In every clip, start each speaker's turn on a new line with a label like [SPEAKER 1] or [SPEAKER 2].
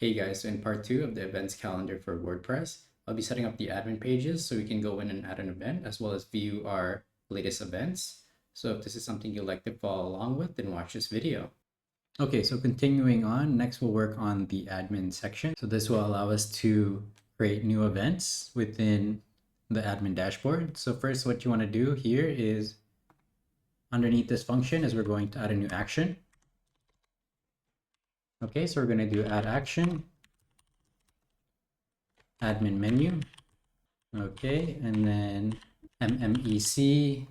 [SPEAKER 1] Hey guys, so in part 2 of the events calendar for WordPress, I'll be setting up the admin pages so we can go in and add an event as well as view our latest events. So if this is something you'd like to follow along with, then watch this video. Okay, so continuing on, next we'll work on the admin section. So this will allow us to create new events within the admin dashboard. So first what you want to do here is underneath this function is we're going to add a new action. Okay, so we're going to do add action, admin menu. Okay, and then MMEC,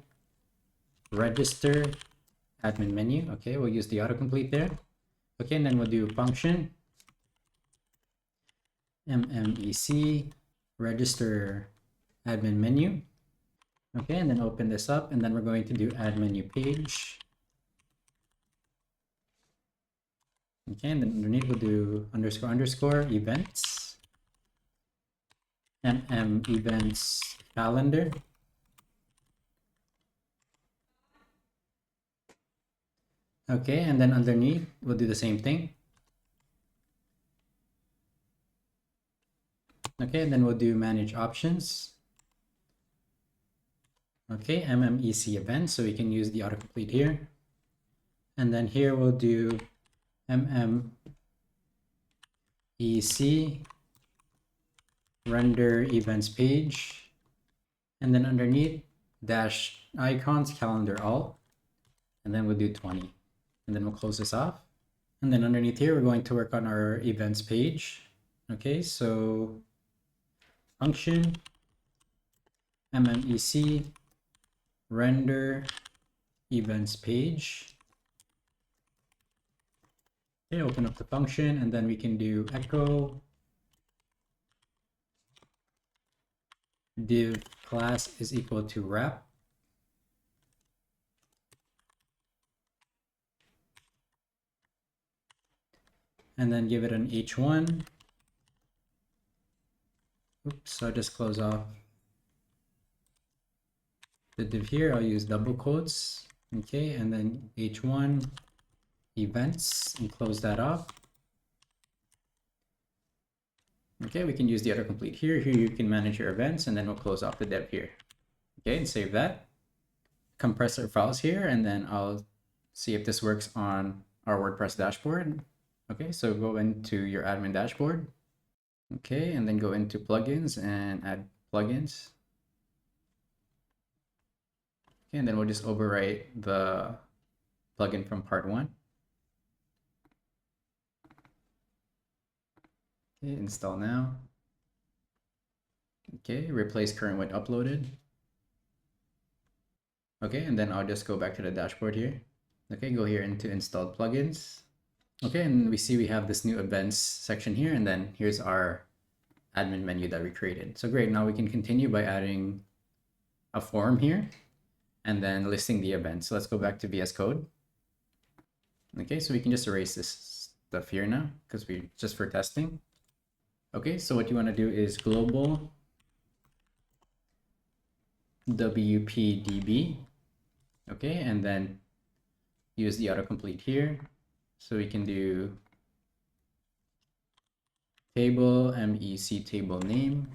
[SPEAKER 1] register, admin menu. Okay, we'll use the autocomplete there. Okay, and then we'll do function, MMEC, register, admin menu. Okay, and then open this up, and then we're going to do add menu page. Okay, and then underneath we'll do underscore underscore events, events calendar. Okay, and then underneath we'll do the same thing. Okay, and then we'll do manage options. Okay, MMEC event, so we can use the autocomplete here. And then here we'll do MMEC render events page. And then underneath dash icons, calendar alt. And then we'll do 20. And then we'll close this off. And then underneath here, we're going to work on our events page. Okay, so function, MMEC, render, events page. Okay, open up the function, and then we can do echo div class is equal to wrap. And then give it an h1. Oops, I'll just close off the div here. I'll use double quotes. Okay, and then h1 events and close that off. Okay, we can use the autocomplete here. Here you can manage your events, and then we'll close off the div here. Okay, and save that. Compress our files here, and then I'll see if this works on our WordPress dashboard. Okay, so go into your admin dashboard. Okay, and then go into plugins and add plugins. Okay, and then we'll just overwrite the plugin from part 1. Okay, install now. Okay, replace current with uploaded. Okay, and then I'll just go back to the dashboard here. Okay, go here into installed plugins. Okay, and we see we have this new events section here, and then here's our admin menu that we created. So great, now we can continue by adding a form here and then listing the events. So let's go back to VS Code. Okay, so we can just erase this stuff here now because we just for testing. Okay, so what you want to do is global WPDB. Okay, and then use the autocomplete here. So we can do table MEC table name.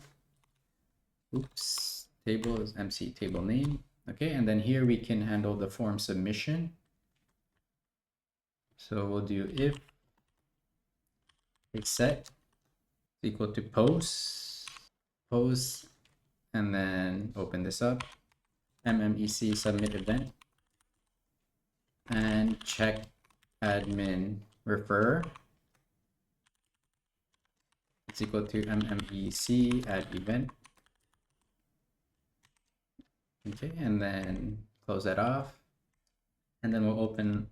[SPEAKER 1] Oops, table is MC table name. Okay, and then here we can handle the form submission. So we'll do if it's set equal to post, and then open this up, MMEC submit event, and check admin refer. It's equal to MMEC add event. Okay, and then close that off. And then we'll open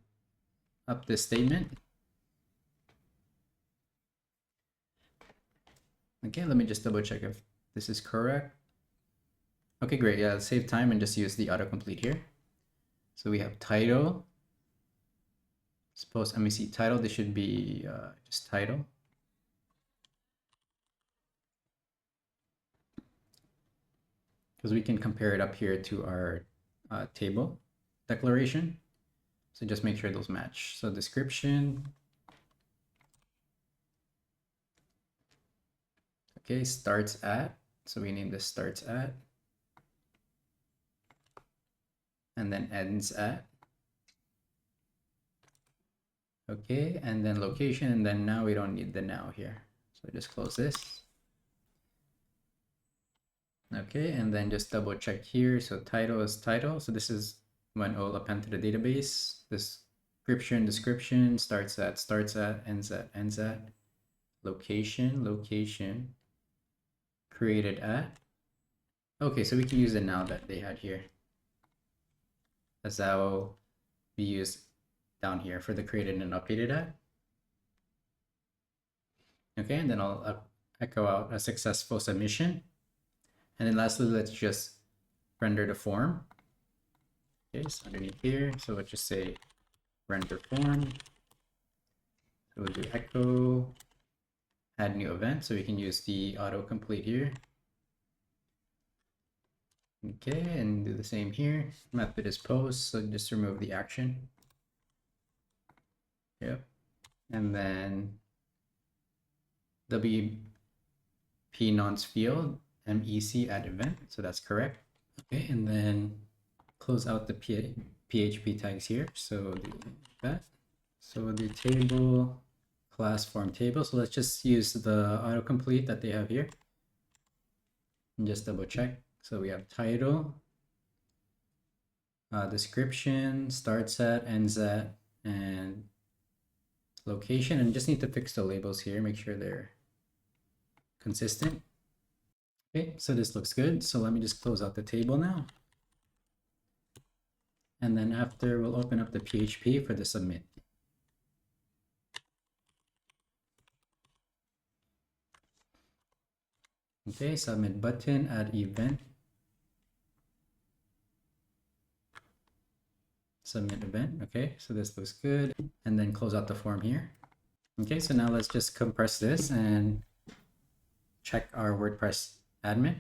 [SPEAKER 1] up this statement. Okay, let me just double check if this is correct. Okay, great. Yeah, save time and just use the autocomplete here. So we have title. Suppose MEC title, this should be just title. Because we can compare it up here to our table declaration. So just make sure those match. So description, Okay, starts at. So we name this starts at. And then ends at. Okay, and then location, and then now we don't need the now here. So just close this. Okay, and then just double check here. So title is title. So this is when it will append to the database. Description, starts at, ends at, location, created at. Okay, so we can use the now that they had here, as that will be used down here for the created and updated at. Okay, and then I'll echo out a successful submission. And then lastly, let's just render the form. Okay, so underneath here, so let's just say render form. So we'll do echo, add new event, so we can use the autocomplete here. Okay, and do the same here. Method is post, so just remove the action. Yep. And then WP nonce field, MEC add event, so that's correct. Okay, and then close out the PHP tags here. So do that. So we'll do table, class form table. So let's just use the autocomplete that they have here. And just double check. So we have title, description, starts at, ends at, and location. And just need to fix the labels here, make sure they're consistent. Okay, so this looks good. So let me just close out the table now. And then after, we'll open up the PHP for the submit. Okay, submit button, add event. Submit event. Okay, so this looks good. And then close out the form here. Okay, so now let's just compress this and check our WordPress admin.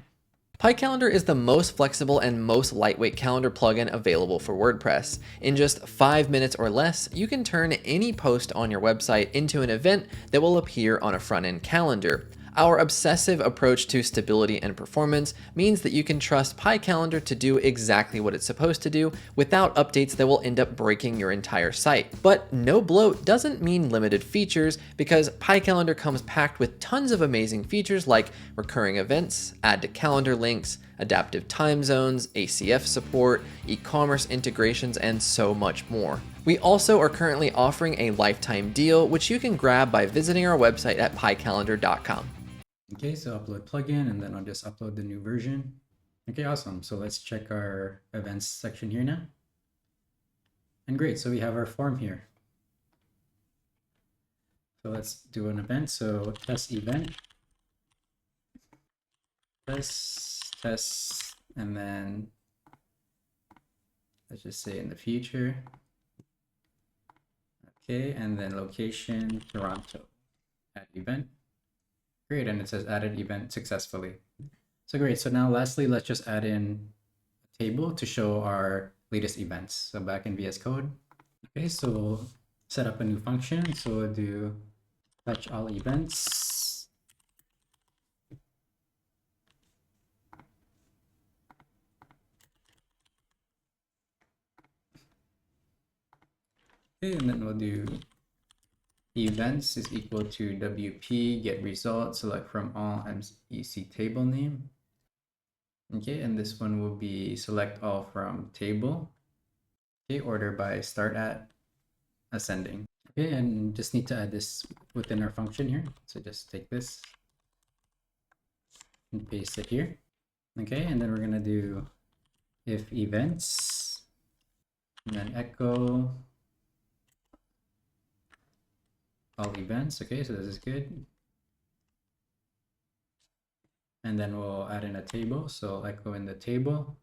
[SPEAKER 2] PieCalendar is the most flexible and most lightweight calendar plugin available for WordPress. In just 5 minutes or less, you can turn any post on your website into an event that will appear on a front-end calendar. Our obsessive approach to stability and performance means that you can trust PieCalendar to do exactly what it's supposed to do without updates that will end up breaking your entire site. But no bloat doesn't mean limited features, because PieCalendar comes packed with tons of amazing features like recurring events, add to calendar links, adaptive time zones, ACF support, e-commerce integrations, and so much more. We also are currently offering a lifetime deal, which you can grab by visiting our website at piecalendar.com.
[SPEAKER 1] Okay, so upload plugin, and then I'll just upload the new version. Okay, awesome. So let's check our events section here now. And great, so we have our form here. So let's do an event. So test event, test, and then let's just say in the future. Okay, and then location, Toronto, add event. Great, and it says added event successfully. So great, so now lastly, let's just add in a table to show our latest events. So back in VS Code. Okay, so we'll set up a new function. So we'll do fetch all events. Okay, and then we'll do events is equal to WP get result, select from all MEC table name. Okay, and this one will be select all from table. Okay, order by start at ascending. Okay, and just need to add this within our function here. So just take this and paste it here. Okay, and then we're gonna do if events, and then echo all events. Okay, so this is good. And then we'll add in a table. So echo in the table.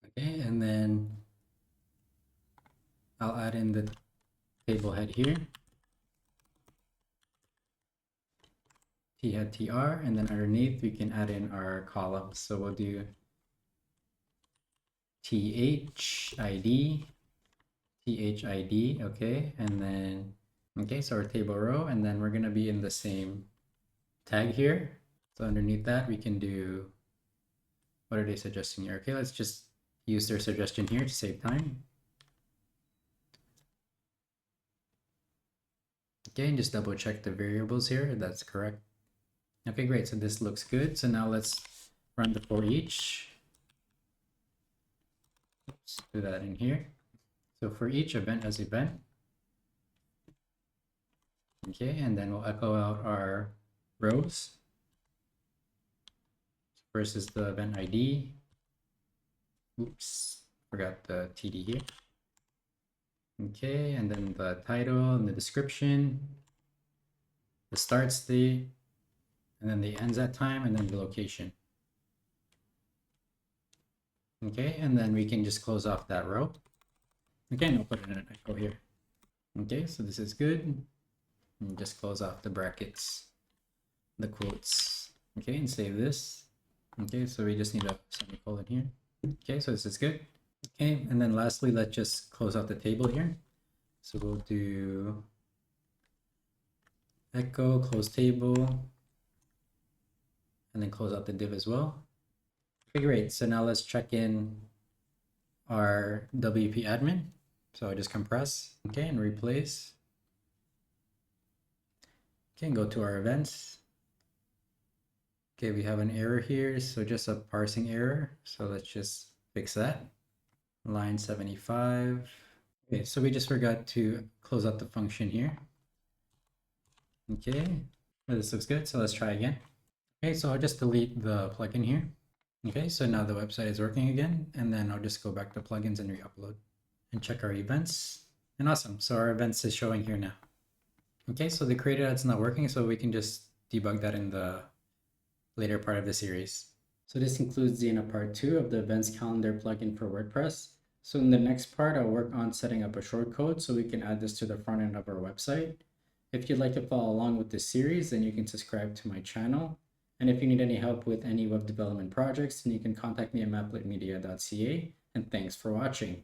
[SPEAKER 1] Okay, and then I'll add in the table head here. T head TR, and then underneath we can add in our columns. So we'll do THID, okay, and then okay, so our table row, and then we're gonna be in the same tag here. So underneath that, we can do, what are they suggesting here? Okay, let's just use their suggestion here to save time. Okay, and just double check the variables here. That's correct. Okay, great. So this looks good. So now let's run the for each. Let's do that in here. So for each event as event. Okay, and then we'll echo out our rows. First is the event ID. Oops, forgot the TD here. Okay, and then the title and the description, the start state, and then the ends at time, and then the location. Okay, and then we can just close off that row. Okay, and I'll put in an echo here. Okay, so this is good. And just close off the brackets, the quotes. Okay, and save this. Okay, so we just need a semicolon here. Okay, so this is good. Okay, and then lastly, let's just close out the table here. So we'll do echo, close table, and then close out the div as well. Okay, great. So now let's check in our WP admin. So I just compress, okay, and replace. Okay, and go to our events. Okay, we have an error here, so just a parsing error. So let's just fix that. Line 75. Okay, so we just forgot to close out the function here. Okay, well, this looks good. So let's try again. Okay, so I'll just delete the plugin here. Okay, so now the website is working again, and then I'll just go back to plugins and re-upload and check our events. And awesome, so our events is showing here now. Okay, so the created ad's not working, so we can just debug that in the later part of the series. So this includes the end of part 2 of the events calendar plugin for WordPress. So in the next part, I'll work on setting up a shortcode so we can add this to the front end of our website. If you'd like to follow along with this series, then you can subscribe to my channel. And if you need any help with any web development projects, then you can contact me at mapletmedia.ca. And thanks for watching.